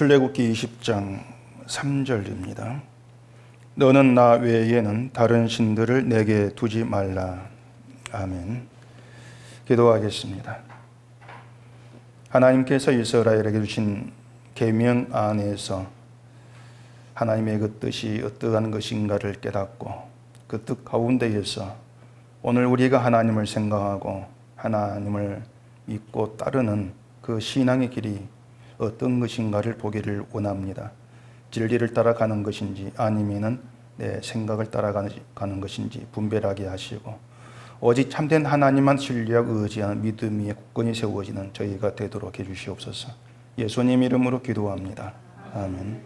출애굽기 20장 3절입니다. 너는 나 외에는 다른 신들을 내게 두지 말라. 아멘. 기도하겠습니다. 하나님께서 이스라엘에게 주신 계명 안에서 하나님의 그 뜻이 어떠한 것인가를 깨닫고 그 뜻 가운데에서 오늘 우리가 하나님을 생각하고 하나님을 믿고 따르는 그 신앙의 길이 어떤 것인가를 보기를 원합니다. 진리를 따라가는 것인지 아니면은 내 생각을 따라가는 것인지 분별하게 하시고 오직 참된 하나님만 신뢰하고 의지하는 믿음 위에 굳건히 세워지는 저희가 되도록 해주시옵소서. 예수님 이름으로 기도합니다. 아멘.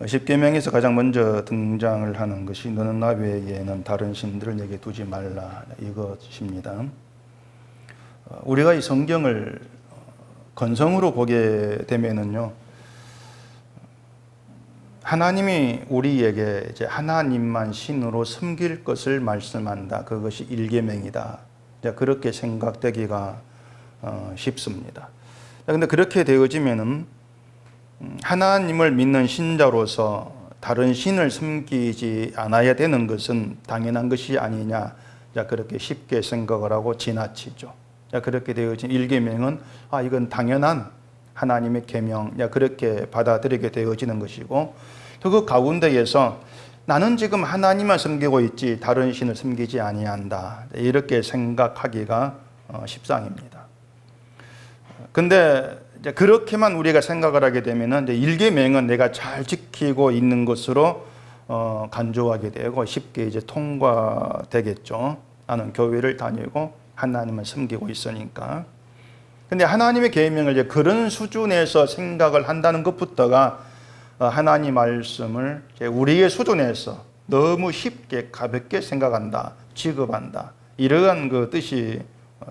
십계명에서 가장 먼저 등장을 하는 것이 너는 나 외에는 다른 신들을 내게 두지 말라 이것입니다. 우리가 이 성경을 건성으로 보게 되면은요, 하나님이 우리에게 이제 하나님만 신으로 섬길 것을 말씀한다. 그것이 일계명이다. 그렇게 생각되기가 쉽습니다. 그런데 그렇게 되어지면은 하나님을 믿는 신자로서 다른 신을 섬기지 않아야 되는 것은 당연한 것이 아니냐. 그렇게 쉽게 생각을 하고 지나치죠. 그렇게 되어진 일계명은 이건 당연한 하나님의 계명, 그렇게 받아들이게 되어지는 것이고, 또 그 가운데에서 나는 지금 하나님만 섬기고 있지 다른 신을 섬기지 아니한다, 이렇게 생각하기가 십상입니다. 근데 이제 그렇게만 우리가 생각을 하게 되면은 이제 일계명은 내가 잘 지키고 있는 것으로 간주하게 되고 쉽게 이제 통과되겠죠. 나는 교회를 다니고 하나님을 섬기고 있으니까. 근데 하나님의 계명을 이제 그런 수준에서 생각을 한다는 것부터가 하나님 말씀을 우리의 수준에서 너무 쉽게 가볍게 생각한다, 취급한다, 이러한 그 뜻이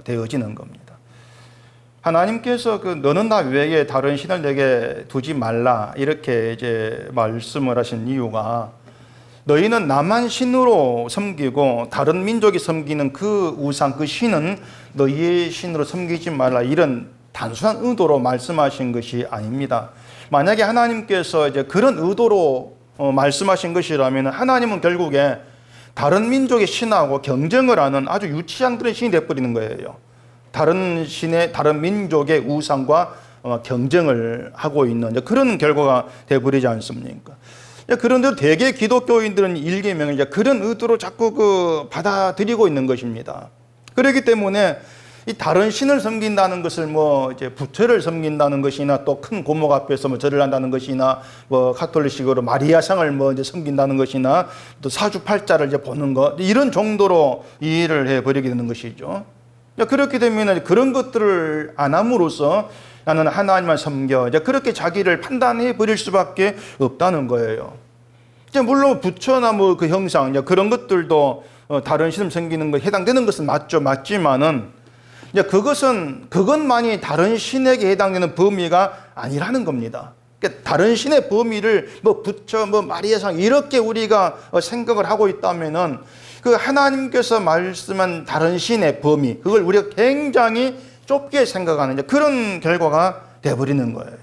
되어지는 겁니다. 하나님께서 너는 나 외에 다른 신을 내게 두지 말라 이렇게 이제 말씀을 하신 이유가, 너희는 나만 신으로 섬기고 다른 민족이 섬기는 그 우상, 그 신은 너희의 신으로 섬기지 말라, 이런 단순한 의도로 말씀하신 것이 아닙니다. 만약에 하나님께서 이제 그런 의도로 말씀하신 것이라면 하나님은 결국에 다른 민족의 신하고 경쟁을 하는 아주 유치한 그런 신이 되어버리는 거예요. 다른 신의, 다른 민족의 우상과 경쟁을 하고 있는 그런 결과가 되어버리지 않습니까? 그런데 대개 기독교인들은 일계명을 이제 그런 의도로 자꾸 받아들이고 있는 것입니다. 그렇기 때문에 이 다른 신을 섬긴다는 것을 이제 부처를 섬긴다는 것이나 또 큰 고목 앞에서 절을 한다는 것이나 가톨릭식으로 마리아상을 이제 섬긴다는 것이나 또 사주팔자를 이제 보는 것, 이런 정도로 이해를 해버리게 되는 것이죠. 그렇게 되면 그런 것들을 안 함으로써 나는 하나님만 섬겨, 그렇게 자기를 판단해 버릴 수밖에 없다는 거예요. 물론 부처나 그 형상, 그런 것들도 다른 신을 섬기는 것에 해당되는 것은 맞지만은 그것만이 다른 신에게 해당되는 범위가 아니라는 겁니다. 다른 신의 범위를 부처, 마리아상 이렇게 우리가 생각을 하고 있다면은 그 하나님께서 말씀한 다른 신의 범위, 그걸 우리가 굉장히 좁게 생각하는 그런 결과가 되어버리는 거예요.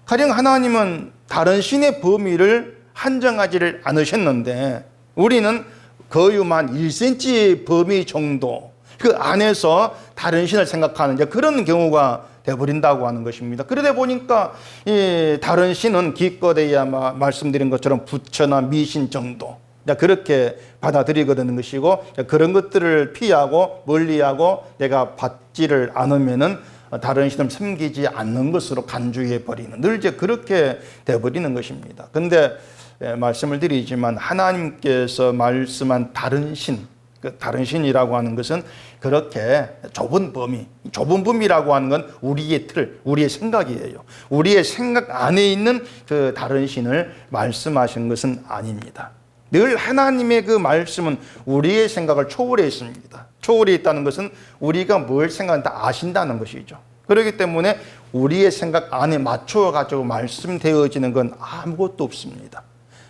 가령 하나님은 다른 신의 범위를 한정하지를 않으셨는데 우리는 거유만 1cm 범위 정도 그 안에서 다른 신을 생각하는 그런 경우가 되어버린다고 하는 것입니다. 그러다 보니까 이 다른 신은 기껏해야 말씀드린 것처럼 부처나 미신 정도 그렇게 받아들이게 되는 것이고, 그런 것들을 피하고 멀리하고 내가 받지를 않으면은 다른 신을 섬기지 않는 것으로 간주해 버리는, 늘 이제 그렇게 되어버리는 것입니다. 근데 말씀을 드리지만 하나님께서 말씀한 다른 신, 그 다른 신이라고 하는 것은 그렇게 좁은 범위라고 하는 건 우리의 틀, 우리의 생각이에요. 우리의 생각 안에 있는 그 다른 신을 말씀하시는 것은 아닙니다. 늘 하나님의 그 말씀은 우리의 생각을 초월해 있습니다. 초월해 있다는 것은 우리가 뭘 생각하는지 다 아신다는 것이죠. 그렇기 때문에 우리의 생각 안에 맞춰가지고 말씀되어지는 건 아무것도 없습니다.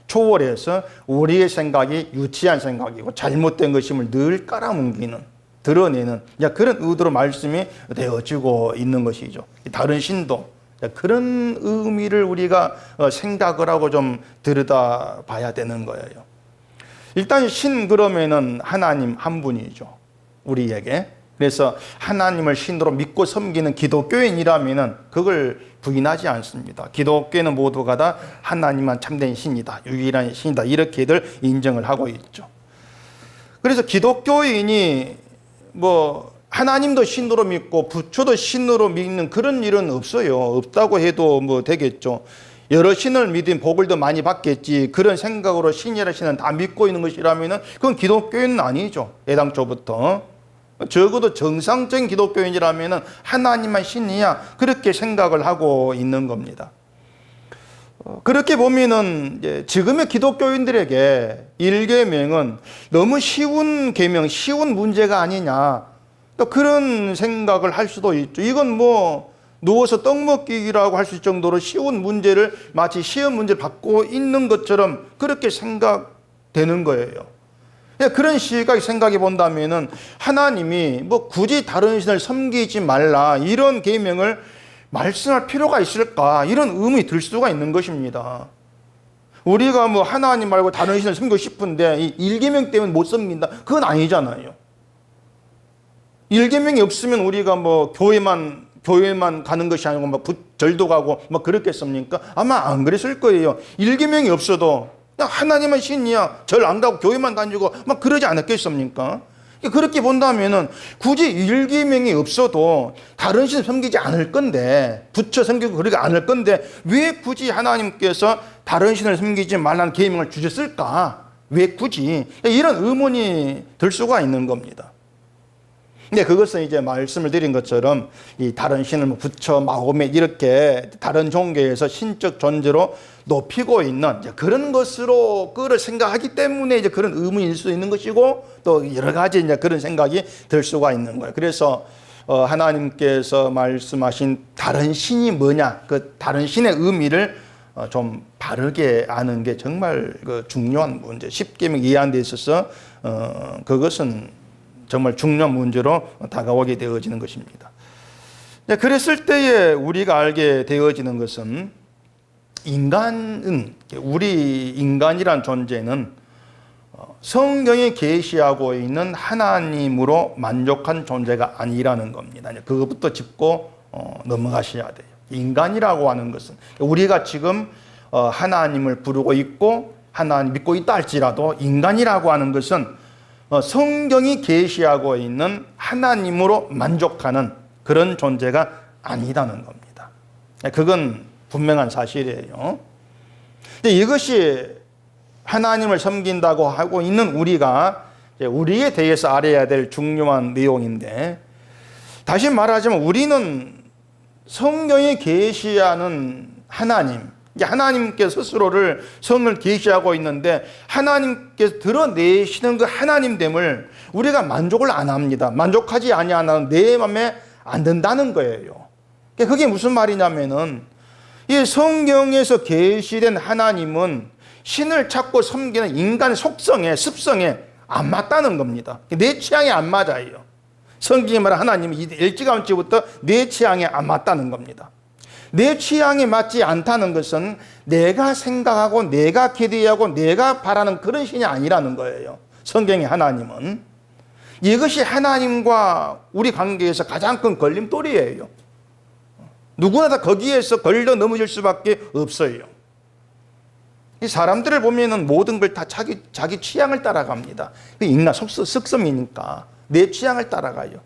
초월해서 우리의 생각이 유치한 생각이고 잘못된 것임을 늘 깔아뭉개는, 드러내는 그런 의도로 말씀이 되어지고 있는 것이죠. 다른 신도 그런 의미를 우리가 생각을 하고 좀 들여다 봐야 되는 거예요. 일단 신 그러면은 하나님 한 분이죠. 우리에게. 그래서 하나님을 신으로 믿고 섬기는 기독교인이라면은 그걸 부인하지 않습니다. 기독교는 모두가 다 하나님만 참된 신이다, 유일한 신이다, 이렇게들 인정을 하고 있죠. 그래서 기독교인이 하나님도 신으로 믿고 부처도 신으로 믿는 그런 일은 없어요. 없다고 해도 되겠죠. 여러 신을 믿으면 복을 더 많이 받겠지, 그런 생각으로 신이라 신은 다 믿고 있는 것이라면은 그건 기독교인은 아니죠. 애당초부터. 적어도 정상적인 기독교인이라면은 하나님만 신이야, 그렇게 생각을 하고 있는 겁니다. 그렇게 보면은 지금의 기독교인들에게 일계명은 너무 쉬운 계명, 쉬운 문제가 아니냐, 또 그런 생각을 할 수도 있죠. 이건 누워서 떡 먹기라고 할 수 있을 정도로 쉬운 문제를 마치 시험 문제를 받고 있는 것처럼 그렇게 생각되는 거예요. 그런 시각이 생각해 본다면은 하나님이 굳이 다른 신을 섬기지 말라, 이런 계명을 말씀할 필요가 있을까, 이런 의문이 들 수가 있는 것입니다. 우리가 하나님 말고 다른 신을 섬기고 싶은데 이 일계명 때문에 못 섬긴다, 그건 아니잖아요. 일계명이 없으면 우리가 교회만 가는 것이 아니고 절도 가고 그렇겠습니까? 아마 안 그랬을 거예요. 일계명이 없어도 그냥 하나님은 신이야, 절 안 가고 교회만 다니고 그러지 않았겠습니까? 그렇게 본다면은 굳이 일계명이 없어도 다른 신 섬기지 않을 건데, 부처 섬기고 그러지 않을 건데 왜 굳이 하나님께서 다른 신을 섬기지 말라는 계명을 주셨을까? 왜 굳이? 이런 의문이 들 수가 있는 겁니다. 근데 그것은 이제 말씀을 드린 것처럼 이 다른 신을 부처, 마호멧 이렇게 다른 종교에서 신적 존재로 높이고 있는 그런 것으로 그걸 생각하기 때문에 이제 그런 의문일 수 있는 것이고, 또 여러 가지 이제 그런 생각이 들 수가 있는 거예요. 그래서 하나님께서 말씀하신 다른 신이 뭐냐, 그 다른 신의 의미를 좀 바르게 아는 게 정말 중요한 문제. 십계명 이해하는 데 있어서 그것은 정말 중요한 문제로 다가오게 되어지는 것입니다. 그랬을 때에 우리가 알게 되어지는 것은 우리 인간이란 존재는 성경이 계시하고 있는 하나님으로 만족한 존재가 아니라는 겁니다. 그것부터 짚고 넘어가셔야 돼요. 인간이라고 하는 것은 우리가 지금 하나님을 부르고 있고 하나님 믿고 있다 할지라도 인간이라고 하는 것은 성경이 계시하고 있는 하나님으로 만족하는 그런 존재가 아니라는 겁니다. 그건 분명한 사실이에요. 근데 이것이 하나님을 섬긴다고 하고 있는 우리에 대해서 알아야 될 중요한 내용인데, 다시 말하자면 우리는 성경이 계시하는 하나님께 스스로를 성을 계시하고 있는데, 하나님께서 드러내시는 그 하나님됨을 우리가 만족을 안 합니다. 만족하지 아니하는 내 마음에 안 든다는 거예요. 그게 무슨 말이냐면은 이 성경에서 계시된 하나님은 신을 찾고 섬기는 인간의 속성에, 습성에 안 맞다는 겁니다. 내 취향에 안 맞아요. 성경이 말하는 하나님은 일찌감치부터 내 취향에 안 맞다는 겁니다. 내 취향에 맞지 않다는 것은 내가 생각하고 내가 기대하고 내가 바라는 그런 신이 아니라는 거예요. 성경의 하나님은. 이것이 하나님과 우리 관계에서 가장 큰 걸림돌이에요. 누구나 다 거기에서 걸려 넘어질 수밖에 없어요. 이 사람들을 보면은 모든 걸 다 자기 취향을 따라갑니다. 인간 습성이니까 내 취향을 따라가요.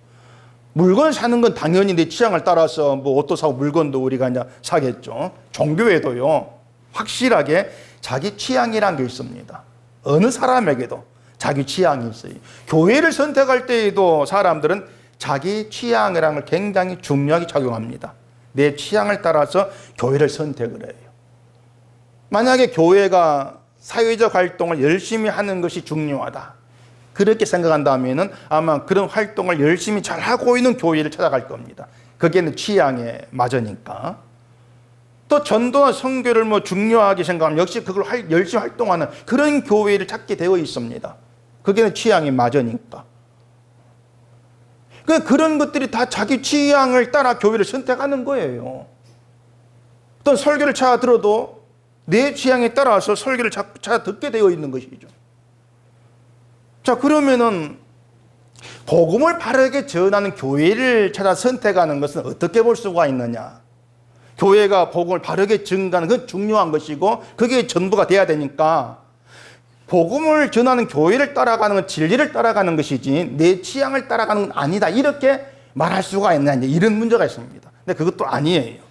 물건 사는 건 당연히 내 취향을 따라서 옷도 사고 물건도 우리가 이제 사겠죠. 종교에도요, 확실하게 자기 취향이란 게 있습니다. 어느 사람에게도 자기 취향이 있어요. 교회를 선택할 때에도 사람들은 자기 취향이라는 걸 굉장히 중요하게 작용합니다. 내 취향을 따라서 교회를 선택을 해요. 만약에 교회가 사회적 활동을 열심히 하는 것이 중요하다, 그렇게 생각한다면은 아마 그런 활동을 열심히 잘 하고 있는 교회를 찾아갈 겁니다. 그게 취향에 맞으니까. 또 전도나 선교를 중요하게 생각하면 역시 그걸 열심히 활동하는 그런 교회를 찾게 되어 있습니다. 그게 취향에 맞으니까. 그런 것들이 다 자기 취향을 따라 교회를 선택하는 거예요. 어떤 설교를 찾아 들어도 내 취향에 따라서 설교를 찾아 듣게 되어 있는 것이죠. 자, 그러면은 복음을 바르게 전하는 교회를 찾아 선택하는 것은 어떻게 볼 수가 있느냐? 교회가 복음을 바르게 전가하는 건 중요한 것이고 그게 전부가 돼야 되니까 복음을 전하는 교회를 따라가는 건 진리를 따라가는 것이지 내 취향을 따라가는 건 아니다. 이렇게 말할 수가 있느냐, 이런 문제가 있습니다. 근데 그것도 아니에요.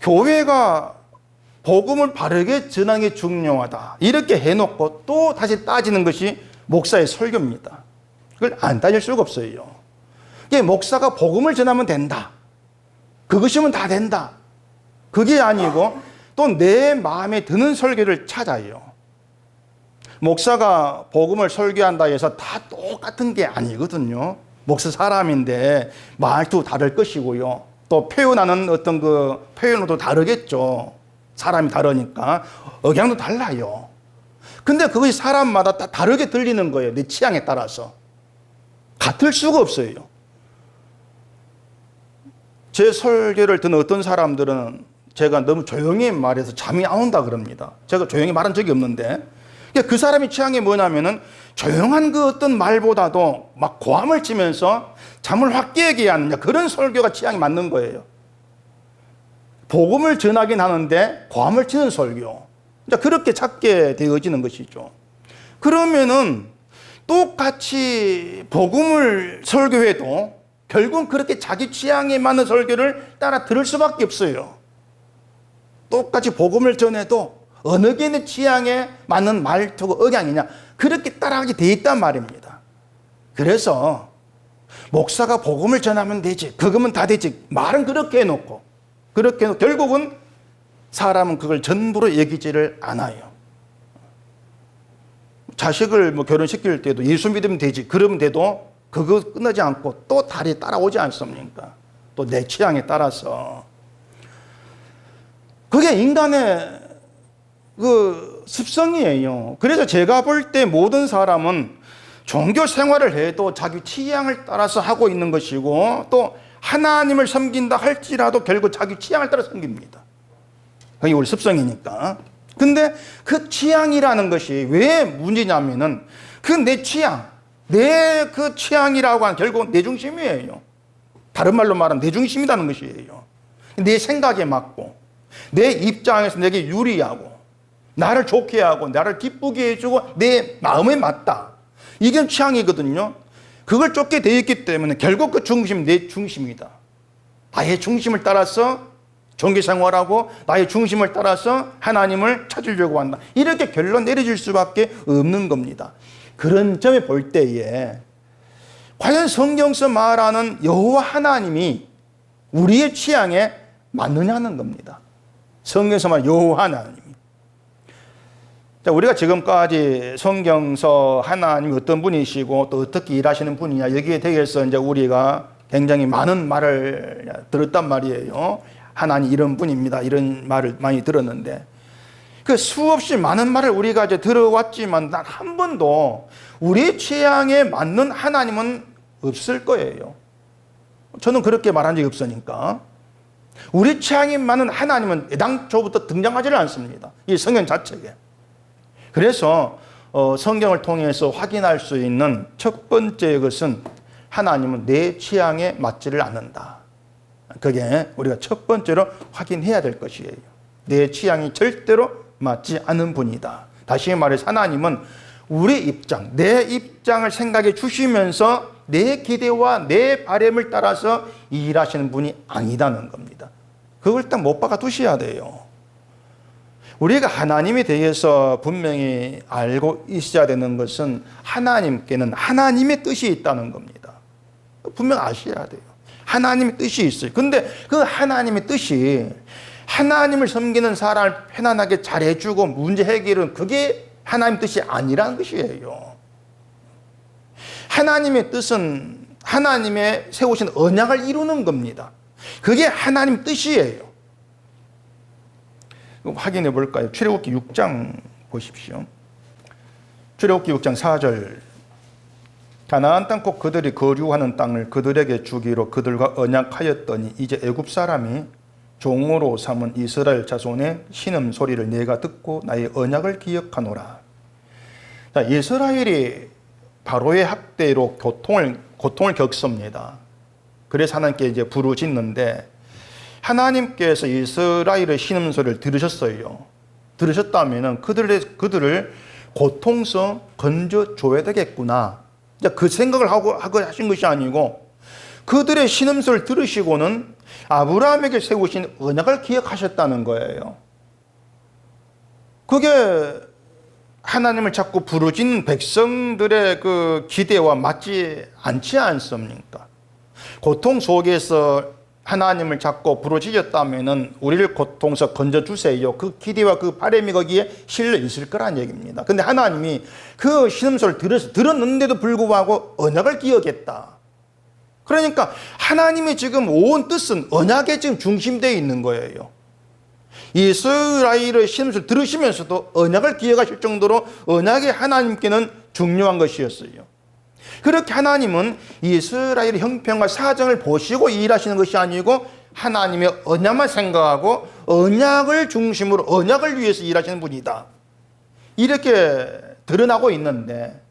교회가 복음을 바르게 전하는 게 중요하다. 이렇게 해놓고 또 다시 따지는 것이 목사의 설교입니다. 그걸 안 따질 수가 없어요. 이게 목사가 복음을 전하면 된다. 그것이면 다 된다. 그게 아니고 또 내 마음에 드는 설교를 찾아요. 목사가 복음을 설교한다 해서 다 똑같은 게 아니거든요. 목사 사람인데 말도 다를 것이고요. 또 표현하는 어떤 그 표현도 다르겠죠. 사람이 다르니까 억양도 달라요. 근데 그것이 사람마다 다 다르게 들리는 거예요. 내 취향에 따라서. 같을 수가 없어요. 제 설교를 듣는 어떤 사람들은 제가 너무 조용히 말해서 잠이 안 온다 그럽니다. 제가 조용히 말한 적이 없는데 그 사람의 취향이 뭐냐면은 조용한 그 어떤 말보다도 막 고함을 치면서 잠을 확 깨게 하는 그런 설교가 취향이 맞는 거예요. 복음을 전하긴 하는데 고함을 치는 설교. 그렇게 찾게 되어지는 것이죠. 그러면은 똑같이 복음을 설교해도 결국은 그렇게 자기 취향에 맞는 설교를 따라 들을 수밖에 없어요. 똑같이 복음을 전해도 어느 게 내 취향에 맞는 말투고 억양이냐 그렇게 따라가게 돼 있단 말입니다. 그래서 목사가 복음을 전하면 되지, 그거면 다 되지, 말은 그렇게 해놓고 결국은 사람은 그걸 전부로 여기지를 않아요. 자식을 결혼시킬 때도 예수 믿으면 되지, 그러면 돼도 그거 끝나지 않고 또 다리 따라오지 않습니까? 또 내 취향에 따라서. 그게 인간의 그 습성이에요. 그래서 제가 볼 때 모든 사람은 종교 생활을 해도 자기 취향을 따라서 하고 있는 것이고 또 하나님을 섬긴다 할지라도 결국 자기 취향을 따라 섬깁니다. 그게 우리 습성이니까. 근데 그 취향이라는 것이 왜 문제냐면은 그 내 취향, 내 그 취향이라고 하는 결국은 내 중심이에요. 다른 말로 말하면 내 중심이라는 것이에요. 내 생각에 맞고 내 입장에서 내게 유리하고 나를 좋게 하고 나를 기쁘게 해주고 내 마음에 맞다. 이게 취향이거든요. 그걸 쫓게 되어 있기 때문에 결국 그 중심이 내 중심이다. 나의 중심을 따라서 종교생활하고 나의 중심을 따라서 하나님을 찾으려고 한다. 이렇게 결론 내려질 수밖에 없는 겁니다. 그런 점에 볼 때에 과연 성경에서 말하는 여호와 하나님이 우리의 취향에 맞느냐는 겁니다. 성경에서 말하는 여호와 하나님이. 자, 우리가 지금까지 성경서 하나님이 어떤 분이시고 또 어떻게 일하시는 분이냐 여기에 대해서 이제 우리가 굉장히 많은 말을 들었단 말이에요. 하나님 이런 분입니다. 이런 말을 많이 들었는데 그 수없이 많은 말을 우리가 이제 들어왔지만 단 한 번도 우리 취향에 맞는 하나님은 없을 거예요. 저는 그렇게 말한 적이 없으니까. 우리 취향에 맞는 하나님은 애당초부터 등장하지를 않습니다. 이 성경 자체에. 그래서 성경을 통해서 확인할 수 있는 첫 번째 것은 하나님은 내 취향에 맞지를 않는다. 그게 우리가 첫 번째로 확인해야 될 것이에요. 내 취향이 절대로 맞지 않은 분이다. 다시 말해서 하나님은 우리 입장, 내 입장을 생각해 주시면서 내 기대와 내 바람을 따라서 일하시는 분이 아니다는 겁니다. 그걸 딱 못 박아 두셔야 돼요. 우리가 하나님에 대해서 분명히 알고 있어야 되는 것은 하나님께는 하나님의 뜻이 있다는 겁니다. 분명 아셔야 돼요. 하나님의 뜻이 있어요. 근데 그 하나님의 뜻이 하나님을 섬기는 사람을 편안하게 잘해주고 문제 해결은 그게 하나님의 뜻이 아니라는 것이에요. 하나님의 뜻은 하나님의 세우신 언약을 이루는 겁니다. 그게 하나님의 뜻이에요. 확인해 볼까요? 출애굽기 6장 보십시오. 출애굽기 6장 4절. 가나안 땅 곧 그들이 거주하는 땅을 그들에게 주기로 그들과 언약하였더니 이제 애굽 사람이 종으로 삼은 이스라엘 자손의 신음소리를 내가 듣고 나의 언약을 기억하노라. 자, 이스라엘이 바로의 학대로 고통을 겪습니다. 그래서 하나님께 이제 부르짖는데 하나님께서 이스라엘의 신음소리를 들으셨어요. 들으셨다면 그들을 고통서 건져줘야 되겠구나. 그 생각을 하고 하신 것이 아니고 그들의 신음소리를 들으시고는 아브라함에게 세우신 언약을 기억하셨다는 거예요. 그게 하나님을 자꾸 부르짖는 백성들의 그 기대와 맞지 않지 않습니까? 고통 속에서 하나님을 자꾸 부르짖었다면은 우리를 고통서 건져주세요. 그 기대와 그 바람이 거기에 실려 있을 거란 얘기입니다. 근데 하나님이 그 신음소리를 들었는데도 불구하고 언약을 기억했다. 그러니까 하나님의 지금 온 뜻은 언약에 지금 중심되어 있는 거예요. 이스라엘의 신음소리를 들으시면서도 언약을 기억하실 정도로 언약이 하나님께는 중요한 것이었어요. 그렇게 하나님은 이스라엘의 형편과 사정을 보시고 일하시는 것이 아니고 하나님의 언약만 생각하고 언약을 중심으로 언약을 위해서 일하시는 분이다. 이렇게 드러나고 있는데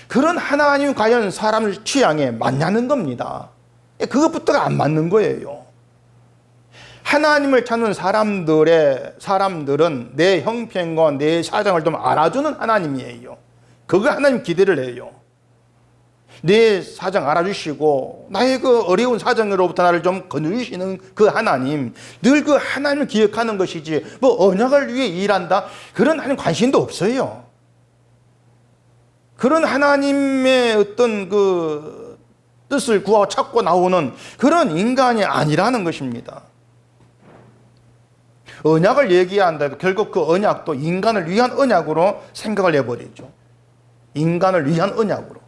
그런 하나님 과연 사람의 취향에 맞냐는 겁니다. 그것부터가 안 맞는 거예요. 하나님을 찾는 사람들은 내 형편과 내 사정을 좀 알아주는 하나님이에요. 그걸 하나님 기대를 해요. 내 사정 알아주시고 나의 그 어려운 사정으로부터 나를 좀 건져주시는 그 하나님, 늘 그 하나님을 기억하는 것이지 뭐 언약을 위해 일한다 그런 하나님 관심도 없어요. 그런 하나님의 어떤 그 뜻을 구하고 찾고 나오는 그런 인간이 아니라는 것입니다. 언약을 얘기한다 해도 결국 그 언약도 인간을 위한 언약으로 생각을 해버리죠. 인간을 위한 언약으로.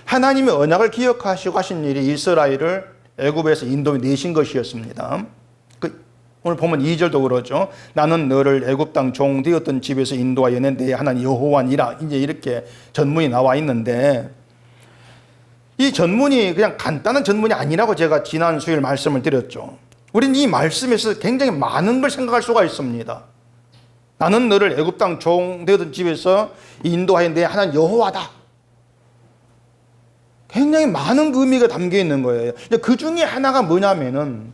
하나님의 언약을 기억하시고 하신 일이 이스라엘을 애굽에서 인도에 내신 것이었습니다. 오늘 보면 2절도 그러죠. 나는 너를 애굽 땅 종 되었던 집에서 인도하여 내 하나님 여호와니라. 이제 이렇게 전문이 나와 있는데 이 전문이 그냥 간단한 전문이 아니라고 제가 지난 수요일 말씀을 드렸죠. 우리는 이 말씀에서 굉장히 많은 걸 생각할 수가 있습니다. 나는 너를 애굽 땅 종 되었던 집에서 인도하여 내 하나님 여호와다. 굉장히 많은 의미가 담겨 있는 거예요. 그 중에 하나가 뭐냐면은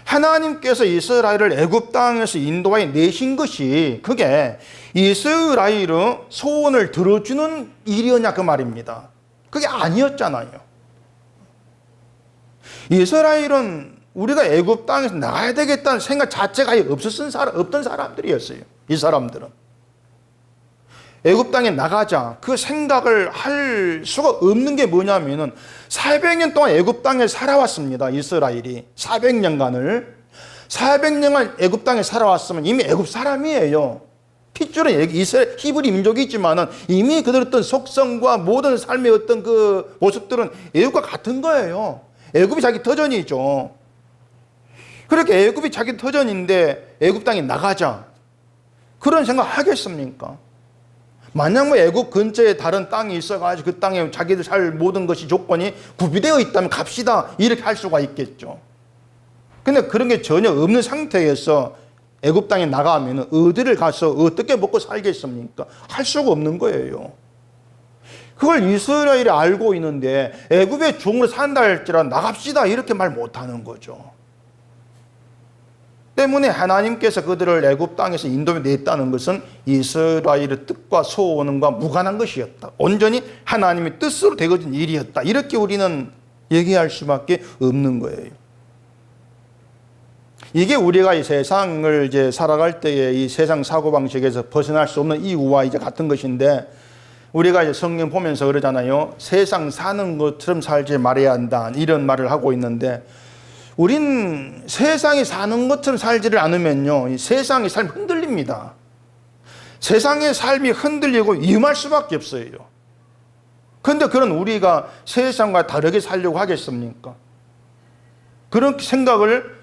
하나님께서 이스라엘을 애굽 땅에서 인도하여 내신 것이 그게 이스라엘의 소원을 들어주는 일이었냐 그 말입니다. 그게 아니었잖아요. 이스라엘은 우리가 애굽 땅에서 나가야 되겠다는 생각 자체가 없던 사람들이었어요. 이 사람들은. 애굽 땅에 나가자 그 생각을 할 수가 없는 게 뭐냐면은 400년 동안 애굽 땅에 살아왔습니다. 이스라엘이 400년간 애굽 땅에 살아왔으면 이미 애굽 사람이에요. 핏줄은 이스라엘 히브리 민족이지만은 이미 그들 어떤 속성과 모든 삶의 어떤 그 모습들은 애굽과 같은 거예요. 애굽이 자기 터전이죠. 그렇게 애굽이 자기 터전인데 애굽 땅에 나가자 그런 생각 하겠습니까? 만약 뭐 애굽 근처에 다른 땅이 있어가지고 그 땅에 자기들 살 모든 것이 조건이 구비되어 있다면 갑시다 이렇게 할 수가 있겠죠. 근데 그런 게 전혀 없는 상태에서 애굽 땅에 나가면 어디를 가서 어떻게 먹고 살겠습니까? 할 수가 없는 거예요. 그걸 이스라엘이 알고 있는데 애굽의 종으로 산다 할지라 나갑시다 이렇게 말 못하는 거죠. 때문에 하나님께서 그들을 애굽 땅에서 인도에 냈다는 것은 이스라엘의 뜻과 소원과 무관한 것이었다. 온전히 하나님의 뜻으로 되어진 일이었다. 이렇게 우리는 얘기할 수밖에 없는 거예요. 이게 우리가 이 세상을 이제 살아갈 때에 이 세상 사고방식에서 벗어날 수 없는 이유와 이제 같은 것인데 우리가 이제 성경 보면서 그러잖아요. 세상 사는 것처럼 살지 말아야 한다. 이런 말을 하고 있는데 우린 세상이 사는 것처럼 살지를 않으면요. 이 세상의 삶이 흔들립니다. 세상의 삶이 흔들리고 위험할 수밖에 없어요. 그런데 그런 우리가 세상과 다르게 살려고 하겠습니까? 그런 생각을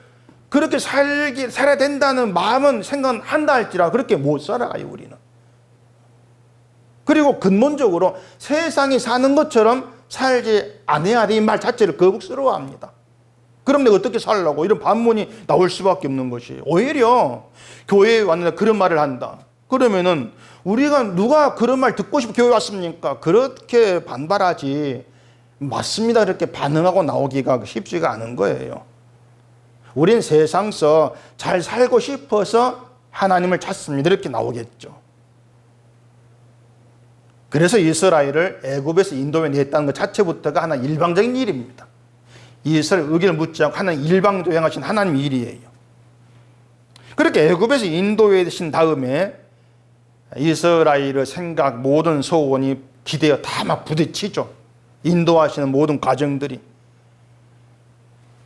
그렇게 살아야 된다는 마음은 생각은 한다 할지라 그렇게 못 살아가요, 우리는. 그리고 근본적으로 세상이 사는 것처럼 살지 않아야 돼 이 말 자체를 거북스러워합니다. 그럼 내가 어떻게 살라고? 이런 반문이 나올 수밖에 없는 것이. 오히려 교회에 왔는데 그런 말을 한다. 그러면은 우리가 누가 그런 말 듣고 싶어 교회 왔습니까? 그렇게 반발하지. 맞습니다. 이렇게 반응하고 나오기가 쉽지가 않은 거예요. 우린 세상서 잘 살고 싶어서 하나님을 찾습니다. 이렇게 나오겠죠. 그래서 이스라엘을 애굽에서 인도에 냈다는 것 자체부터가 하나 일방적인 일입니다. 이스라엘 의견을 묻지 않고 하나님 일방도 행하신 하나님 일이에요. 그렇게 애굽에서 인도에 되신 다음에 이스라엘의 생각, 모든 소원이 기대어 다 막 부딪히죠. 인도하시는 모든 과정들이.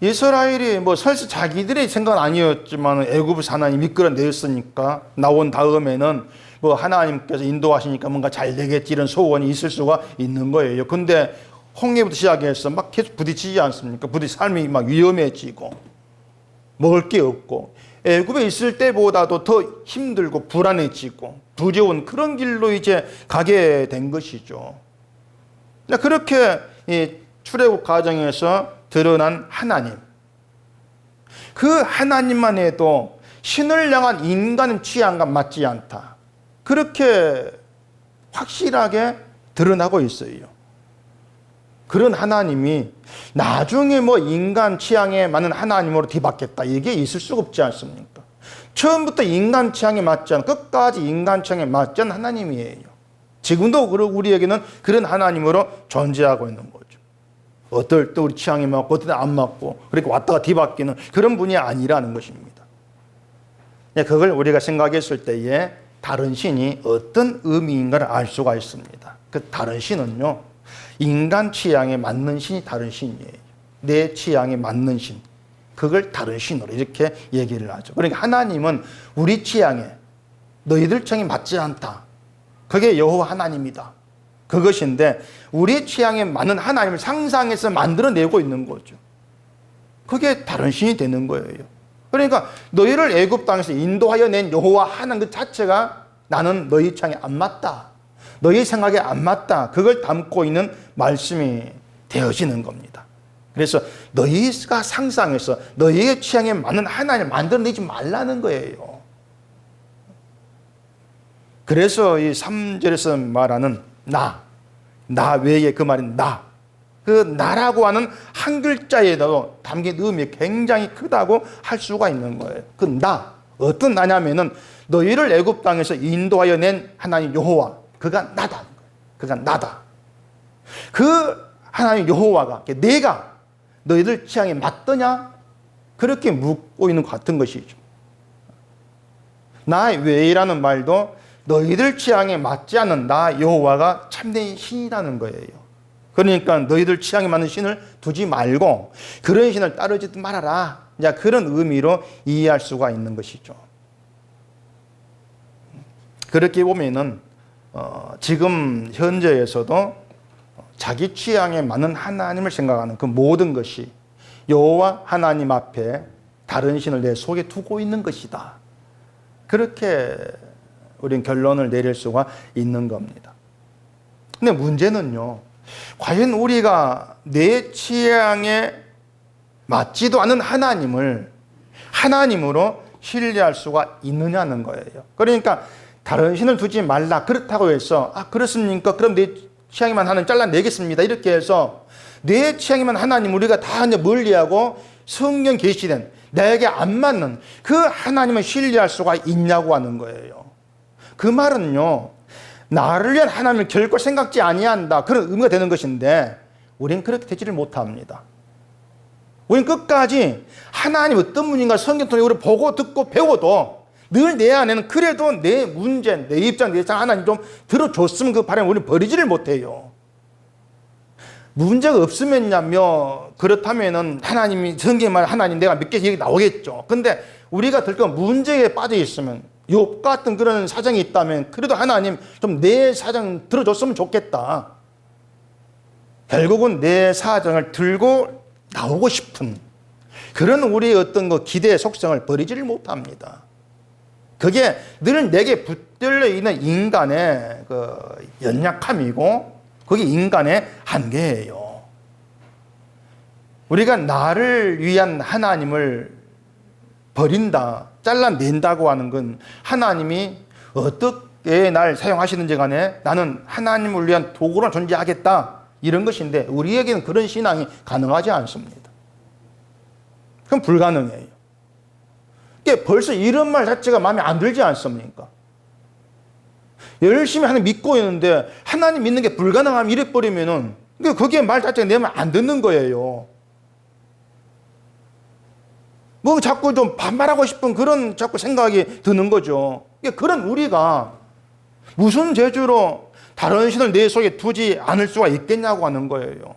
이스라엘이 뭐 설사 자기들의 생각은 아니었지만 애굽에서 하나님 이끌어냈으니까 나온 다음에는 뭐 하나님께서 인도하시니까 뭔가 잘 되겠지 이런 소원이 있을 수가 있는 거예요. 근데 홍해부터 시작해서 막 계속 부딪히지 않습니까? 삶이 막 위험해지고 먹을 게 없고 애굽에 있을 때보다도 더 힘들고 불안해지고 두려운 그런 길로 이제 가게 된 것이죠. 그렇게 이 출애굽 과정에서 드러난 하나님, 그 하나님만 해도 신을 향한 인간의 취향과 맞지 않다. 그렇게 확실하게 드러나고 있어요. 그런 하나님이 나중에 뭐 인간 취향에 맞는 하나님으로 뒤바뀌었다. 이게 있을 수가 없지 않습니까? 처음부터 인간 취향에 맞지 않은, 끝까지 인간 취향에 맞지 않은 하나님이에요. 지금도 우리에게는 그런 하나님으로 존재하고 있는 거죠. 어떨 때 우리 취향에 맞고 어떨 때 안 맞고 그렇게 왔다가 뒤바뀌는 그런 분이 아니라는 것입니다. 그걸 우리가 생각했을 때에 다른 신이 어떤 의미인가를 알 수가 있습니다. 그 다른 신은요, 인간 취향에 맞는 신이 다른 신이에요. 내 취향에 맞는 신. 그걸 다른 신으로 이렇게 얘기를 하죠. 그러니까 하나님은 우리 취향에, 너희들 취향에 맞지 않다. 그게 여호와 하나님이다. 그것인데 우리 취향에 맞는 하나님을 상상해서 만들어내고 있는 거죠. 그게 다른 신이 되는 거예요. 그러니까 너희를 애굽 땅에서 인도하여 낸 여호와 하나님 그 자체가 나는 너희 취향에 안 맞다. 너희 생각에 안 맞다. 그걸 담고 있는 말씀이 되어지는 겁니다. 그래서 너희가 상상해서 너희의 취향에 맞는 하나님을 만들어내지 말라는 거예요. 그래서 이 3절에서 말하는 나 외에 그 말인 그 나라고 하는 한 글자에도 담긴 의미 굉장히 크다고 할 수가 있는 거예요. 그 어떤 나냐면은 너희를 애굽 땅에서 인도하여 낸 하나님 여호와, 그가 나다. 그가 나다. 그 하나님 여호와가 내가 너희들 취향에 맞더냐? 그렇게 묻고 있는 것 같은 것이죠. 나 외이라는 말도 너희들 취향에 맞지 않는 나 여호와가 참된 신이라는 거예요. 그러니까 너희들 취향에 맞는 신을 두지 말고 그런 신을 따르지 말아라. 이제 그런 의미로 이해할 수가 있는 것이죠. 그렇게 보면은 지금 현재에서도 자기 취향에 맞는 하나님을 생각하는 그 모든 것이 여호와 하나님 앞에 다른 신을 내 속에 두고 있는 것이다. 그렇게 우리는 결론을 내릴 수가 있는 겁니다. 근데 문제는요, 과연 우리가 내 취향에 맞지도 않은 하나님을 하나님으로 신뢰할 수가 있느냐는 거예요. 그러니까 다른 신을 두지 말라 그렇다고 해서 그렇습니까? 그럼 내 취향에만 하나님 잘라내겠습니다. 이렇게 해서 내 취향에만 하나님 우리가 다 이제 멀리하고 성경 계시된 내게 안 맞는 그 하나님을 신뢰할 수가 있냐고 하는 거예요. 그 말은요, 나를 위한 하나님을 결코 생각지 아니한다 그런 의미가 되는 것인데 우리는 그렇게 되지를 못합니다. 우리는 끝까지 하나님 어떤 분인가 성경 통해 우리 보고 듣고 배워도 늘 내 안에는 그래도 내 문제, 내 입장, 하나님 좀 들어줬으면 그 바람을 우리는 버리지를 못해요. 문제가 없으면요, 그렇다면은 하나님이 성경만 하나님 내가 믿게 얘기 나오겠죠. 근데 우리가 들고 문제에 빠져 있으면 욥 같은 그런 사정이 있다면 그래도 하나님 좀 내 사정 들어줬으면 좋겠다. 결국은 내 사정을 들고 나오고 싶은 그런 우리의 어떤 그 기대의 속성을 버리지를 못합니다. 그게 늘 내게 붙들려 있는 인간의 그 연약함이고 그게 인간의 한계예요. 우리가 나를 위한 하나님을 버린다, 잘라낸다고 하는 건 하나님이 어떻게 날 사용하시는지 간에 나는 하나님을 위한 도구로 존재하겠다, 이런 것인데 우리에게는 그런 신앙이 가능하지 않습니다. 그럼 불가능해요. 그게 벌써 이런 말 자체가 마음에 안 들지 않습니까? 열심히 하나님 믿고 있는데 하나님 믿는 게 불가능하면 이래버리면은 그게 말 자체가 내 말 안 듣는 거예요. 뭐 자꾸 좀 반발하고 싶은 그런 자꾸 생각이 드는 거죠. 그런 우리가 무슨 재주로 다른 신을 내 속에 두지 않을 수가 있겠냐고 하는 거예요.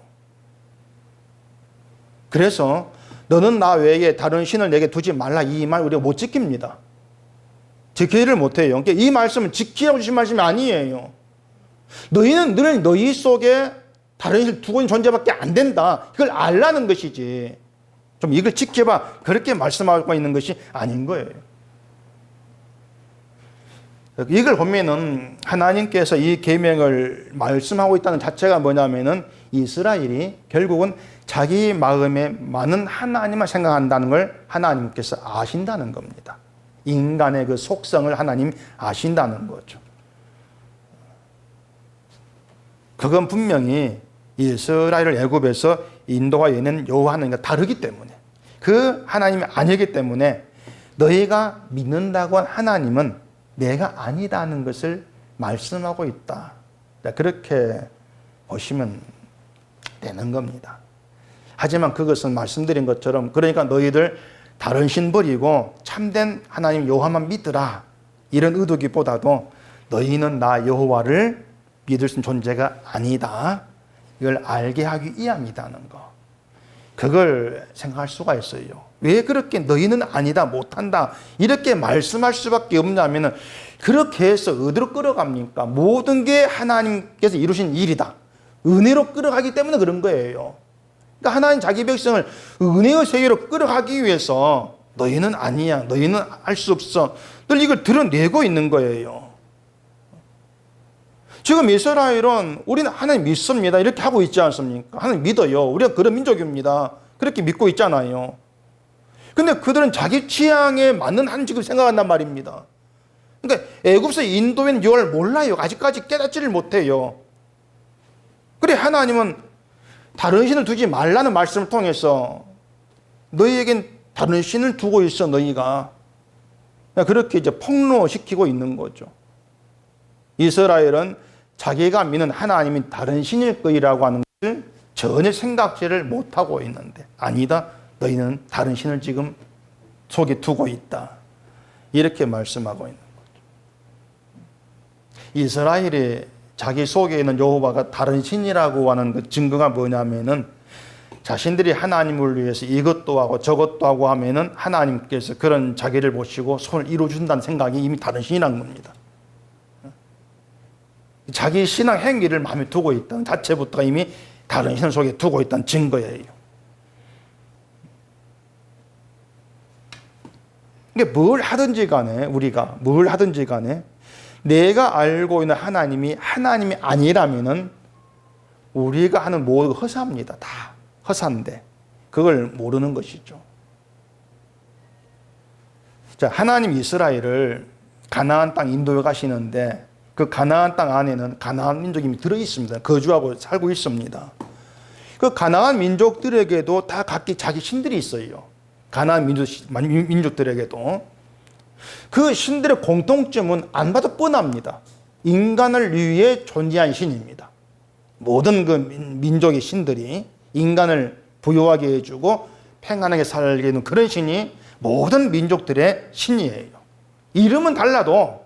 그래서 너는 나 외에 다른 신을 내게 두지 말라, 이 말 우리가 못 지킵니다. 지키지를 못해요. 이 말씀은 지키라고 주신 말씀이 아니에요. 너희는 늘 너희 속에 다른 신을 두고 있는 존재밖에 안 된다, 이걸 알라는 것이지, 좀 이걸 지켜봐, 그렇게 말씀하고 있는 것이 아닌 거예요. 이걸 보면은 하나님께서 이 계명을 말씀하고 있다는 자체가 뭐냐면은 이스라엘이 결국은 자기 마음에 많은 하나님을 생각한다는 걸 하나님께서 아신다는 겁니다. 인간의 그 속성을 하나님 아신다는 거죠. 그건 분명히 이스라엘을 애굽에서 인도하여낸 여호와 하나님과 다르기 때문에, 그 하나님이 아니기 때문에 너희가 믿는다고 한 하나님은 내가 아니다는 것을 말씀하고 있다, 그렇게 보시면 되는 겁니다. 하지만 그것은 말씀드린 것처럼, 그러니까 너희들 다른 신 버리고 참된 하나님 여호와만 믿으라, 이런 의도기보다도 너희는 나 여호와를 믿을 수 있는 존재가 아니다, 이걸 알게 하기 위함이라는 거, 그걸 생각할 수가 있어요. 왜 그렇게 너희는 아니다, 못한다, 이렇게 말씀할 수밖에 없냐면, 그렇게 해서 어디로 끌어갑니까? 모든 게 하나님께서 이루신 일이다, 은혜로 끌어가기 때문에 그런 거예요. 그러니까 하나님 자기 백성을 은혜의 세계로 끌어가기 위해서 너희는 아니야, 너희는 할 수 없어, 늘 이걸 드러내고 있는 거예요. 지금 이스라엘은 우리는 하나님 믿습니다, 이렇게 하고 있지 않습니까? 하나님 믿어요, 우리가 그런 민족입니다, 그렇게 믿고 있잖아요. 근데 그들은 자기 취향에 맞는 한직을 생각한단 말입니다. 그러니까 애굽에서 인도인 여호와를 몰라요. 아직까지 깨닫지를 못해요. 그래 하나님은 다른 신을 두지 말라는 말씀을 통해서 너희에겐 다른 신을 두고 있어, 너희가. 그렇게 이제 폭로시키고 있는 거죠. 이스라엘은 자기가 믿는 하나님이 다른 신일 거라고 하는 것을 전혀 생각지를 못하고 있는데, 아니다, 너희는 다른 신을 지금 속에 두고 있다, 이렇게 말씀하고 있는 거죠. 이스라엘이 자기 속에 있는 여호와가 다른 신이라고 하는 그 증거가 뭐냐면은, 자신들이 하나님을 위해서 이것도 하고 저것도 하고 하면은 하나님께서 그런 자기를 보시고 손을 이루어준다는 생각이 이미 다른 신이라는 겁니다. 자기 신앙 행위를 마음에 두고 있다는 자체부터가 이미 다른 신 속에 두고 있다는 증거예요. 이게 뭘 하든지 간에, 우리가 뭘 하든지 간에 내가 알고 있는 하나님이 아니라면은 우리가 하는 모든 허사입니다. 다 허사인데 그걸 모르는 것이죠. 자, 하나님 이스라엘을 가나안 땅 인도해 가시는데, 그 가나안 땅 안에는 가나안 민족이 들어 있습니다. 거주하고 살고 있습니다. 그 가나안 민족들에게도 다 각기 자기 신들이 있어요. 가나안 민족들에게도. 그 신들의 공통점은 안 봐도 뻔합니다. 인간을 위해 존재한 신입니다. 모든 그 민족의 신들이 인간을 부유하게 해주고 평안하게 살게 하는 그런 신이 모든 민족들의 신이에요. 이름은 달라도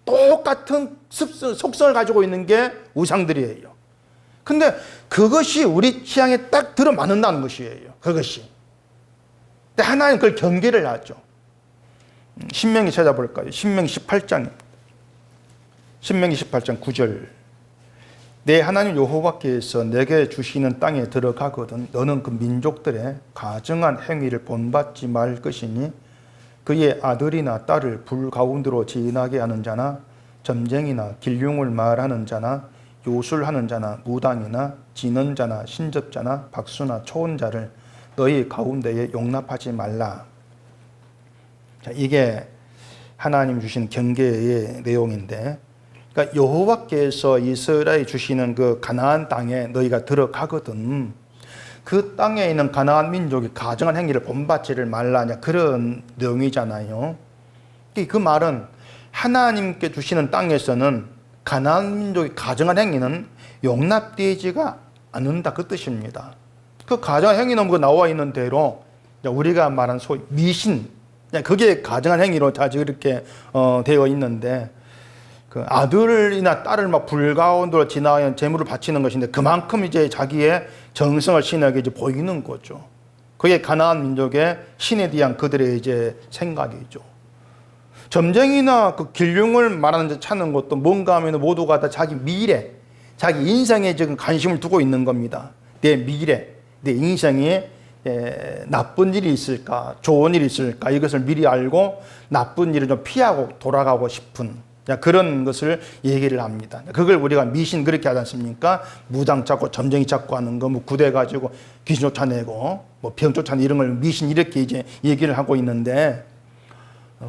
똑같은 속성을 가지고 있는 게 우상들이에요. 근데 그것이 우리 취향에 딱 들어맞는다는 것이에요. 그것이. 근데 하나님 그걸 경계를 하죠. 신명기 찾아볼까요? 신명기 18장입니다. 신명기 18장 9절. 내 하나님 여호와께서 내게 주시는 땅에 들어가거든 너는 그 민족들의 가증한 행위를 본받지 말 것이니 그의 아들이나 딸을 불 가운데로 지나게 하는 자나 점쟁이나 길흉을 말하는 자나 요술하는 자나 무당이나 진언자나 신접자나 박수나 초혼자를 너희 가운데에 용납하지 말라. 자, 이게 하나님 주신 경계의 내용인데, 그러니까 여호와께서 이스라엘 주시는 그 가나안 땅에 너희가 들어가거든 그 땅에 있는 가나안 민족이 가증한 행위를 본받지를 말라, 그런 내용이잖아요. 그 말은 하나님께 주시는 땅에서는 가나안 민족이 가증한 행위는 용납되지가 않는다, 그 뜻입니다. 그 가증한 행위는 그 나와 있는 대로 우리가 말한 소위 미신, 그게 가증한 행위로 자주 이렇게 되어 있는데, 그 아들이나 딸을 막 불가운데로 지나야 제물을 바치는 것인데 그만큼 이제 자기의 정성을 신에게 이제 보이는 거죠. 그게 가나안 민족의 신에 대한 그들의 이제 생각이죠. 점쟁이나 그 길흉을 말하는 데 찾는 것도 뭔가 하면 모두가 다 자기 미래, 자기 인생에 지금 관심을 두고 있는 겁니다. 내 미래, 내 인생에 나쁜 일이 있을까, 좋은 일이 있을까, 이것을 미리 알고 나쁜 일을 좀 피하고 돌아가고 싶은 그런 것을 얘기를 합니다. 그걸 우리가 미신 그렇게 하지 않습니까? 무당 찾고 점쟁이 찾고 하는 거, 뭐 구대 가지고 귀신 쫓아내고 뭐 병 쫓아내고 이런 걸 미신 이렇게 이제 얘기를 하고 있는데,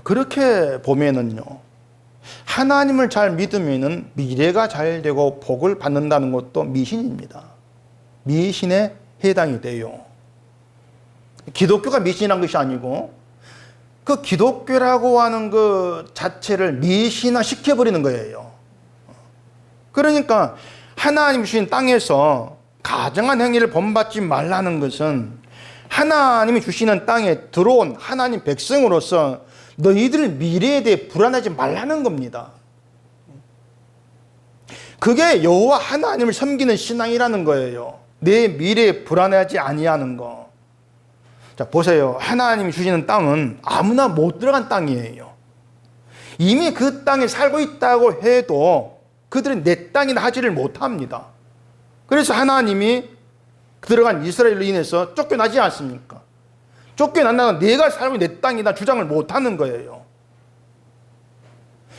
그렇게 보면은요, 하나님을 잘 믿으면은 미래가 잘 되고 복을 받는다는 것도 미신입니다. 미신에 해당이 돼요. 기독교가 미신이란 것이 아니고 그 기독교라고 하는 그 자체를 미신화 시켜버리는 거예요. 그러니까 하나님 주신 땅에서 가증한 행위를 본받지 말라는 것은 하나님이 주시는 땅에 들어온 하나님 백성으로서 너희들 미래에 대해 불안하지 말라는 겁니다. 그게 여호와 하나님을 섬기는 신앙이라는 거예요. 내 미래에 불안하지 아니하는 거. 자, 보세요. 하나님이 주시는 땅은 아무나 못 들어간 땅이에요. 이미 그 땅에 살고 있다고 해도 그들은 내 땅이라 하지를 못합니다. 그래서 하나님이 들어간 이스라엘로 인해서 쫓겨나지 않습니까? 쫓겨난다는 내가 살고 있는 내 땅이다 주장을 못하는 거예요.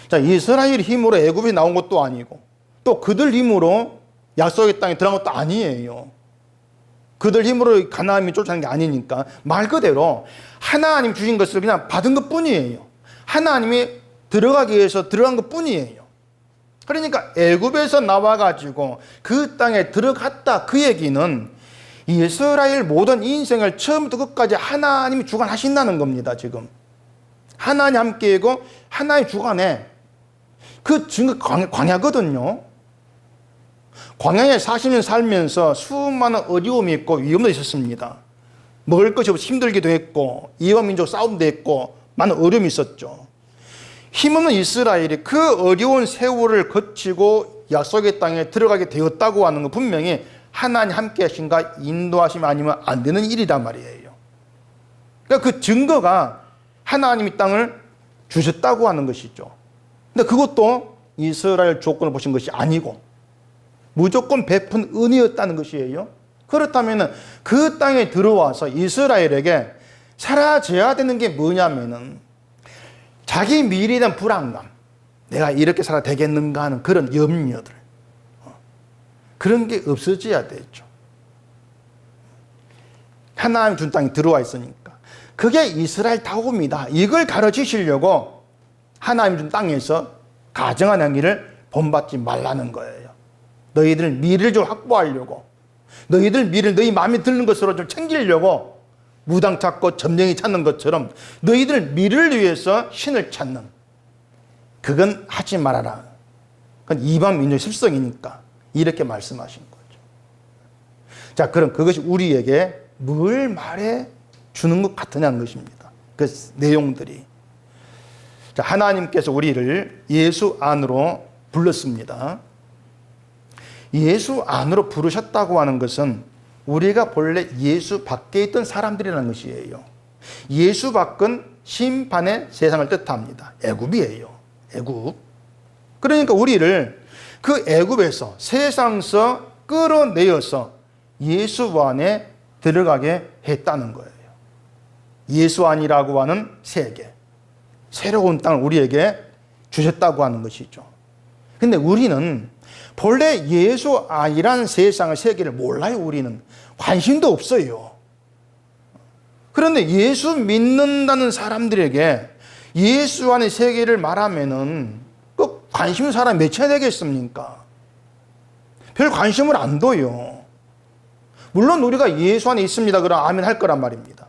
자, 이스라엘 힘으로 애굽에 나온 것도 아니고 또 그들 힘으로 약속의 땅에 들어간 것도 아니에요. 그들 힘으로 가나안이 쫓아낸 게 아니니까 말 그대로 하나님 주신 것을 그냥 받은 것 뿐이에요. 하나님이 들어가기 위해서 들어간 것 뿐이에요. 그러니까 애굽에서 나와가지고 그 땅에 들어갔다, 그 얘기는 이스라엘 모든 인생을 처음부터 끝까지 하나님이 주관하신다는 겁니다. 지금 하나님 함께이고 하나님 주관에 그 증거 광야거든요. 광야에 40년 살면서 수많은 어려움이 있고 위험도 있었습니다. 먹을 것이 없어 힘들기도 했고 이방 민족 싸움도 했고 많은 어려움이 있었죠. 힘없는 이스라엘이 그 어려운 세월을 거치고 약속의 땅에 들어가게 되었다고 하는 건 분명히 하나님 함께 하신가 인도하시면 아니면 안 되는 일이란 말이에요. 그러니까 그 증거가 하나님이 땅을 주셨다고 하는 것이죠. 근데 그것도 이스라엘 조건을 보신 것이 아니고 무조건 베푼 은혜였다는 것이에요. 그렇다면 그 땅에 들어와서 이스라엘에게 사라져야 되는 게 뭐냐면은 자기 미래에 대한 불안감, 내가 이렇게 살아 되겠는가 하는 그런 염려들, 그런 게 없어져야 되죠. 하나님 준 땅에 들어와 있으니까 그게 이스라엘 다움이다. 이걸 가르치시려고 하나님 준 땅에서 가증한 행위를 본받지 말라는 거예요. 너희들 미래를 좀 확보하려고, 너희들 미래를 너희 마음에 드는 것으로 좀 챙기려고 무당 찾고 점쟁이 찾는 것처럼 너희들 미래를 위해서 신을 찾는, 그건 하지 말아라. 그건 이방 민족의 습성이니까 이렇게 말씀하신 거죠. 자, 그럼 그것이 우리에게 뭘 말해 주는 것 같으냐는 것입니다. 그 내용들이. 자, 하나님께서 우리를 예수 안으로 불렀습니다. 예수 안으로 부르셨다고 하는 것은 우리가 본래 예수 밖에 있던 사람들이라는 것이에요. 예수 밖은 심판의 세상을 뜻합니다. 애굽이에요. 애굽. 그러니까 우리를 그 애굽에서 세상에서 끌어내어서 예수 안에 들어가게 했다는 거예요. 예수 안이라고 하는 세계, 새로운 땅을 우리에게 주셨다고 하는 것이죠. 근데 우리는 본래 예수 안이라는 세상의 세계를 몰라요. 우리는 관심도 없어요. 그런데 예수 믿는다는 사람들에게 예수 안의 세계를 말하면은 그 관심 사람 몇이나 되겠습니까? 별 관심을 안 둬요. 물론 우리가 예수 안에 있습니다. 그럼 아멘 할 거란 말입니다.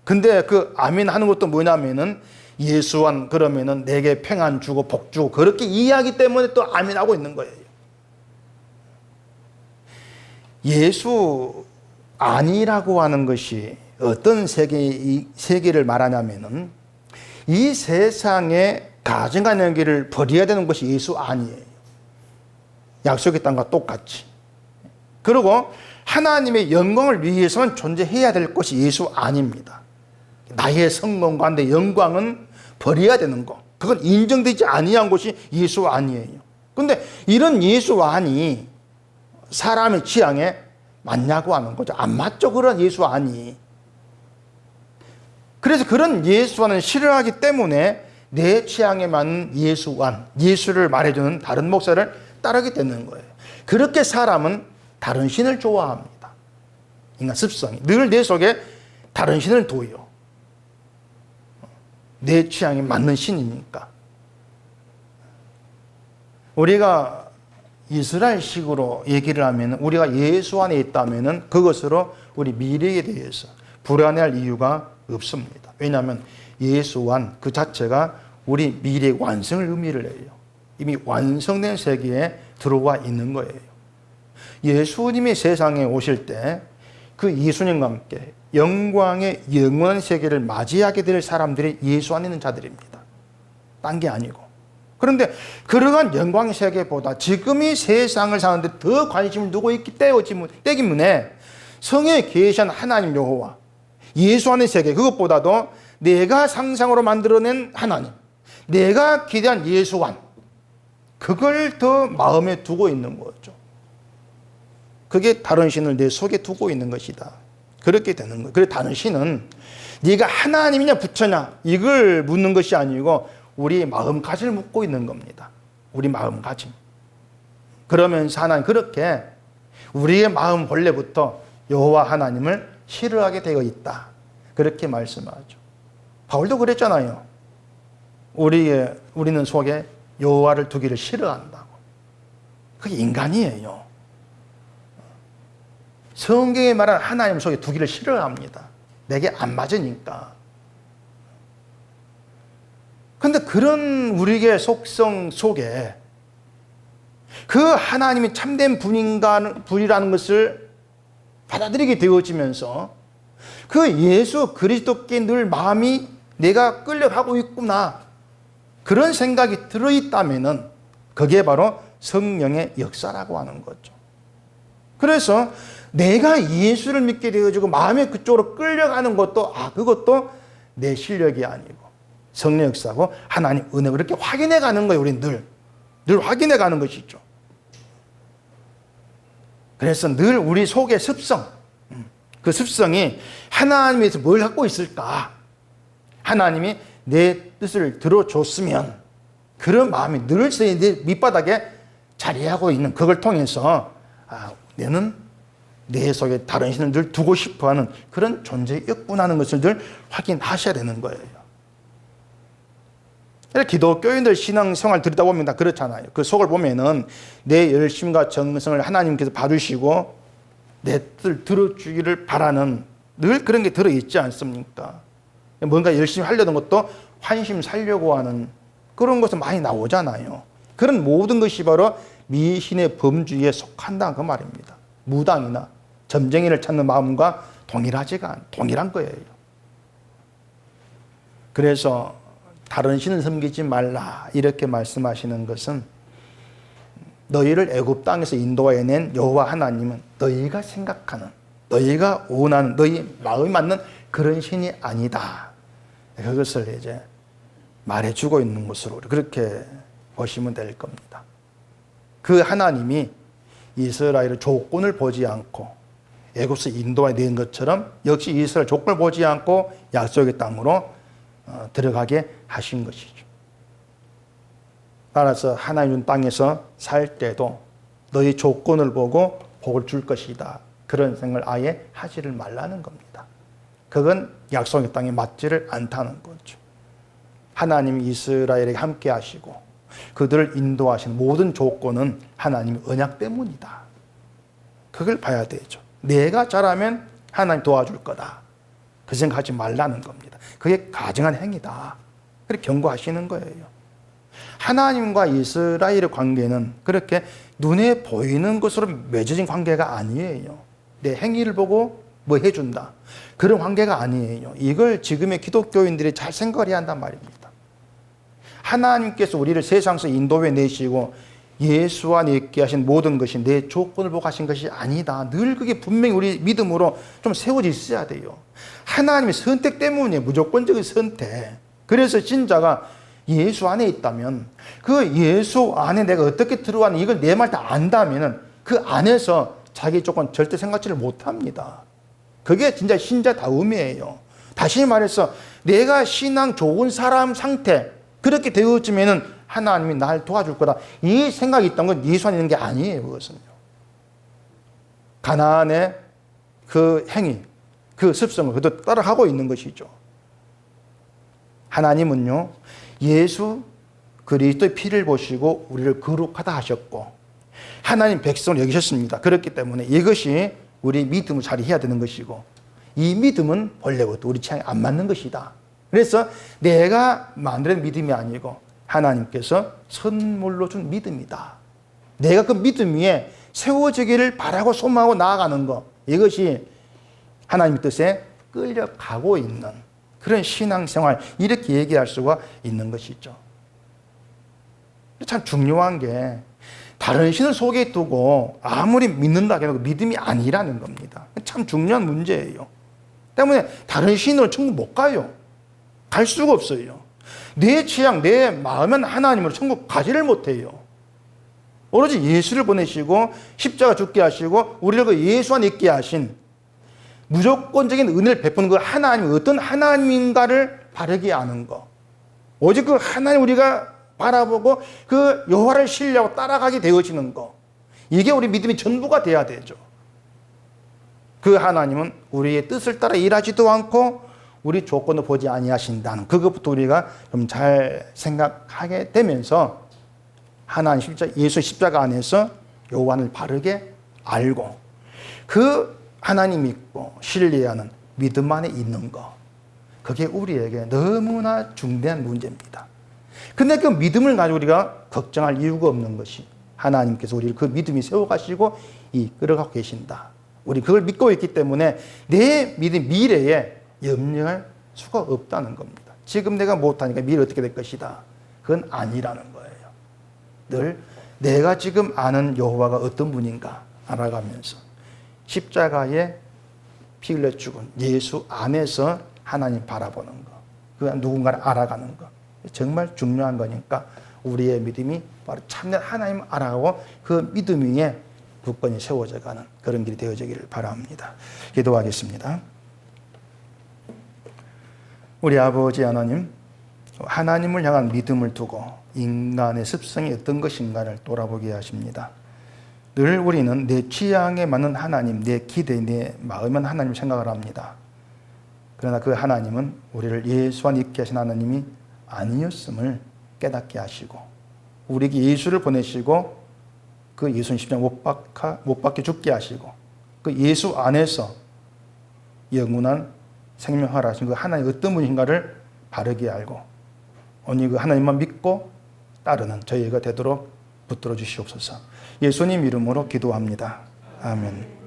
근데 그 아멘 하는 것도 뭐냐면은 예수 안 그러면은 내게 평안 주고 복 주고 그렇게 이해하기 때문에 또 아멘 하고 있는 거예요. 예수 아니라고 하는 것이 어떤 세계를 말하냐면은 이 세상에 가증한 연기를 버려야 되는 것이 예수 아니에요. 약속의 땅과 똑같이. 그리고 하나님의 영광을 위해서만 존재해야 될 것이 예수 아닙니다. 나의 성공과 내 영광은 버려야 되는 거. 그건 인정되지 아니한 것이 예수 아니에요. 그런데 이런 예수 아니 사람의 취향에 맞냐고 하는 거죠. 안 맞죠. 그런 예수 아니. 그래서 그런 예수안은 싫어하기 때문에 내 취향에 맞는 예수안, 예수를 말해주는 다른 목사를 따르게 되는 거예요. 그렇게 사람은 다른 신을 좋아합니다. 인간 습성이. 늘 내 속에 다른 신을 둬요. 내 취향에 맞는 신이니까. 우리가 이스라엘식으로 얘기를 하면 우리가 예수 안에 있다면 그것으로 우리 미래에 대해서 불안해할 이유가 없습니다. 왜냐하면 예수 안 그 자체가 우리 미래의 완성을 의미를 해요. 이미 완성된 세계에 들어와 있는 거예요. 예수님이 세상에 오실 때 그 예수님과 함께 영광의 영원한 세계를 맞이하게 될 사람들이 예수 안에 있는 자들입니다. 딴 게 아니고. 그런데 그러한 영광의 세계보다 지금 이 세상을 사는데 더 관심을 두고 있기 때문에 성에 계신 하나님 여호와 예수 안의 세계 그것보다도 내가 상상으로 만들어낸 하나님 내가 기대한 예수관 그걸 더 마음에 두고 있는 거죠. 그게 다른 신을 내 속에 두고 있는 것이다. 그렇게 되는 거예요. 그래서 다른 신은 네가 하나님이냐 부처냐 이걸 묻는 것이 아니고 우리 마음가짐을 묻고 있는 겁니다. 우리 마음가짐. 그러면서 하나님 그렇게 우리의 마음 본래부터 여호와 하나님을 싫어하게 되어 있다. 그렇게 말씀하죠. 바울도 그랬잖아요. 우리는 속에 여호와를 두기를 싫어한다고. 그게 인간이에요. 성경에 말하는 하나님 속에 두기를 싫어합니다. 내게 안 맞으니까. 그런데 그런 우리의 속성 속에 그 하나님이 참된 분이라는 것을 받아들이게 되어지면서 그 예수 그리스도께 늘 마음이 내가 끌려가고 있구나. 그런 생각이 들어있다면은 그게 바로 성령의 역사라고 하는 거죠. 그래서 내가 예수를 믿게 되어지고 마음이 그쪽으로 끌려가는 것도 그것도 내 실력이 아니고 성령 역사고 하나님 은혜고 이렇게 확인해 가는 거예요. 우리는 늘 확인해 가는 것이죠. 그래서 늘 우리 속의 습성 그 습성이 하나님에서 뭘 갖고 있을까? 하나님이 내 뜻을 들어줬으면 그런 마음이 늘 내 밑바닥에 자리하고 있는 그걸 통해서 내는 내 속에 다른 신을 늘 두고 싶어하는 그런 존재였구나 하는 것을 늘 확인하셔야 되는 거예요. 기독교인들 신앙생활 들이다 보면 다 그렇잖아요. 그 속을 보면은 내 열심과 정성을 하나님께서 봐주시고 내 뜻을 들어주기를 바라는 늘 그런 게 들어있지 않습니까? 뭔가 열심히 하려는 것도 환심 살려고 하는 그런 것은 많이 나오잖아요. 그런 모든 것이 바로 미신의 범주에 속한다 그 말입니다. 무당이나 점쟁이를 찾는 마음과 동일한 거예요. 그래서 다른 신을 섬기지 말라 이렇게 말씀하시는 것은 너희를 애굽 땅에서 인도해낸 여호와 하나님은 너희가 생각하는 너희가 원하는 너희 마음이 맞는 그런 신이 아니다. 그것을 이제 말해주고 있는 것으로 그렇게 보시면 될 겁니다. 그 하나님이 이스라엘의 조건을 보지 않고 애굽에서 인도해낸 것처럼 역시 이스라엘 조건을 보지 않고 약속의 땅으로 들어가게 하신 것이죠. 따라서 하나님 땅에서 살 때도 너희 조건을 보고 복을 줄 것이다. 그런 생각을 아예 하지를 말라는 겁니다. 그건 약속의 땅에 맞지를 않다는 거죠. 하나님이 이스라엘에게 함께 하시고 그들을 인도하시는 모든 조건은 하나님의 언약 때문이다. 그걸 봐야 되죠. 내가 잘하면 하나님 도와줄 거다. 그 생각하지 말라는 겁니다. 그게 가증한 행위다. 그렇게 경고하시는 거예요. 하나님과 이스라엘의 관계는 그렇게 눈에 보이는 것으로 맺어진 관계가 아니에요. 내 행위를 보고 뭐 해준다. 그런 관계가 아니에요. 이걸 지금의 기독교인들이 잘 생각을 해야 한단 말입니다. 하나님께서 우리를 세상에서 인도해 내시고 예수 안에 있게 하신 모든 것이 내 조건을 보고 하신 것이 아니다. 늘 그게 분명히 우리 믿음으로 좀 세워져 있어야 돼요. 하나님의 선택 때문에 무조건적인 선택. 그래서 진짜가 예수 안에 있다면 그 예수 안에 내가 어떻게 들어가는 이걸 내 말 다 안다면 그 안에서 자기 조건 절대 생각지를 못합니다. 그게 진짜 신자다움이에요. 다시 말해서 내가 신앙 좋은 사람 상태 그렇게 되어지면은 하나님이 날 도와줄 거다. 이 생각이 있던 건 예수 안에 있는 게 아니에요. 그것은요. 가나안의 그 행위, 그 습성을 그대로 따라가고 있는 것이죠. 하나님은요, 예수 그리스도의 피를 보시고 우리를 거룩하다 하셨고 하나님 백성을 여기셨습니다. 그렇기 때문에 이것이 우리 믿음을 잘 해야 되는 것이고 이 믿음은 본래부터 우리 취향에 안 맞는 것이다. 그래서 내가 만드는 믿음이 아니고 하나님께서 선물로 준 믿음이다. 내가 그 믿음 위에 세워지기를 바라고 소망하고 나아가는 것, 이것이 하나님의 뜻에 끌려가고 있는 그런 신앙생활, 이렇게 얘기할 수가 있는 것이죠. 참 중요한 게 다른 신을 속에 두고 아무리 믿는다 해도 믿음이 아니라는 겁니다. 참 중요한 문제예요. 때문에 다른 신으로 천국 못 가요. 갈 수가 없어요. 내 취향, 내 마음은 하나님으로 천국 가지를 못해요. 오로지 예수를 보내시고 십자가 죽게 하시고 우리를 그 예수 안에 있게 하신 무조건적인 은혜를 베푸는 그 하나님이 어떤 하나님인가를 바르게 아는 것. 오직 그 하나님 우리가 바라보고 그 여호와를 신뢰하고 따라가게 되어지는 것. 이게 우리 믿음의 전부가 돼야 되죠. 그 하나님은 우리의 뜻을 따라 일하지도 않고 우리 조건도 보지 아니하신다는 그것부터 우리가 좀 잘 생각하게 되면서 하나님 십자가, 예수 십자가 안에서 여호와를 바르게 알고 그 하나님 믿고 신뢰하는 믿음 안에 있는 것. 그게 우리에게 너무나 중대한 문제입니다. 근데 그 믿음을 가지고 우리가 걱정할 이유가 없는 것이 하나님께서 우리를 그 믿음이 세워가시고 이끌어가고 계신다. 우리 그걸 믿고 있기 때문에 내 믿음 미래에 염려할 수가 없다는 겁니다. 지금 내가 못하니까 미래 어떻게 될 것이다. 그건 아니라는 거예요. 늘 내가 지금 아는 여호와가 어떤 분인가 알아가면서 십자가에 피 흘려 죽은 예수 안에서 하나님 바라보는 거, 그 누군가를 알아가는 거 정말 중요한 거니까 우리의 믿음이 바로 참된 하나님을 알아가고 그 믿음 위에 굳건히 세워져가는 그런 길이 되어지기를 바랍니다. 기도하겠습니다. 우리 아버지 하나님, 하나님을 향한 믿음을 두고 인간의 습성이 어떤 것인가를 돌아보게 하십니다. 늘 우리는 내 취향에 맞는 하나님, 내 기대, 내 마음은 하나님 생각을 합니다. 그러나 그 하나님은 우리를 예수 안에 있게 하신 하나님이 아니었음을 깨닫게 하시고 우리에게 예수를 보내시고 그 예수님 십자가 못 박혀 죽게 하시고 그 예수 안에서 영원한 생명하라 하신 그 하나님 어떤 분인가를 바르게 알고 오늘 그 하나님만 믿고 따르는 저희가 되도록 붙들어 주시옵소서. 예수님 이름으로 기도합니다. 아멘.